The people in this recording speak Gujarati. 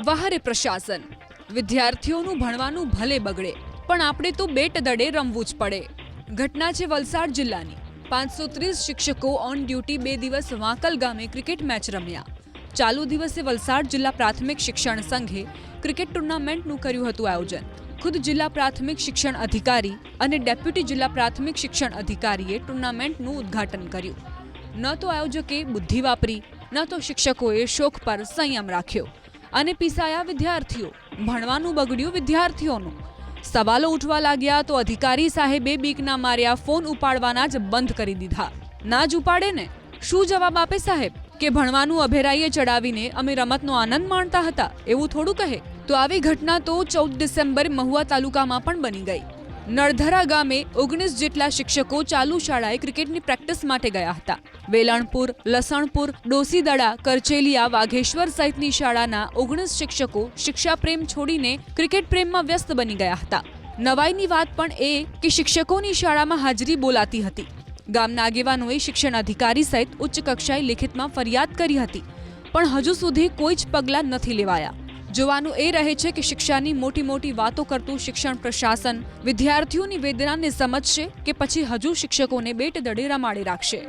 વહારે પ્રશાસન વિદ્યાર્થીઓનું ભણવાનું ભલે બગડે પણ આપણે તો બેટ દડે રમવું જ પડે। ઘટના છે વલસાડ જિલ્લાની। 530 શિક્ષકો ઓન ડ્યુટી 2 દિવસ વાંકલ ગામે ક્રિકેટ મેચ રમ્યા। ચાલુ દિવસે વલસાડ જિલ્લા પ્રાથમિક શિક્ષણ સંઘે ક્રિકેટ ટુર્નામેન્ટનું કર્યું હતું આયોજન। ખુદ જિલ્લા પ્રાથમિક શિક્ષણ અધિકારી અને ડેપ્યુટી જિલ્લા પ્રાથમિક શિક્ષણ અધિકારીએ ટુર્નામેન્ટનું ઉદ્ઘાટન કર્યું। ન તો આયોજકે બુદ્ધિ વાપરી, ન તો શિક્ષકોએ શોખ પર સંયમ રાખ્યો અને પીસાયા વિદ્યાર્થીઓ। ભણવાનું બગડ્યું વિદ્યાર્થીઓનું। સવાલો ઉઠવા લાગ્યા તો અધિકારી સાહેબે બીકના માર્યા ફોન ઉપાડવાના જ બંધ કરી દીધા। ના જ ઉપાડે ને શું જવાબ આપે સાહેબ કે ભણવાનું અભેરાઈએ ચડાવીને અમે રમતનો આનંદ માણતા હતા એવું થોડું કહે। તો આવી ઘટના તો 14 ડિસેમ્બર મહુવા તાલુકામાં પણ બની ગઈ। નળધરા ગામે 19 જેટલા શિક્ષકો ચાલુ શાળાએ ક્રિકેટની પ્રેક્ટિસ માટે ગયા હતા। વેલણપુર, લસણપુર, ડોસીદડા, કરચેલિયા, વાઘેશ્વર સહિતની શાળાના 19 શિક્ષકો શિક્ષા પ્રેમ છોડીને ક્રિકેટ પ્રેમમાં વ્યસ્ત બની ગયા હતા। નવાઈની વાત પણ એ કે શિક્ષકોની શાળામાં હાજરી બોલાતી હતી। ગામના આગેવાનોએ શિક્ષણ અધિકારી સહિત ઉચ્ચ કક્ષાએ લિખિતમાં ફરિયાદ કરી હતી પણ હજુ સુધી કોઈ જ પગલાં નથી લેવાયા। જોવાનું એ રહે છે કે શિક્ષાની મોટી મોટી વાતો કરતું શિક્ષણ પ્રશાસન વિદ્યાર્થીઓની વેદનાને સમજશે કે પછી હજુ શિક્ષકોને બેટ દડે રમાડે રાખશે।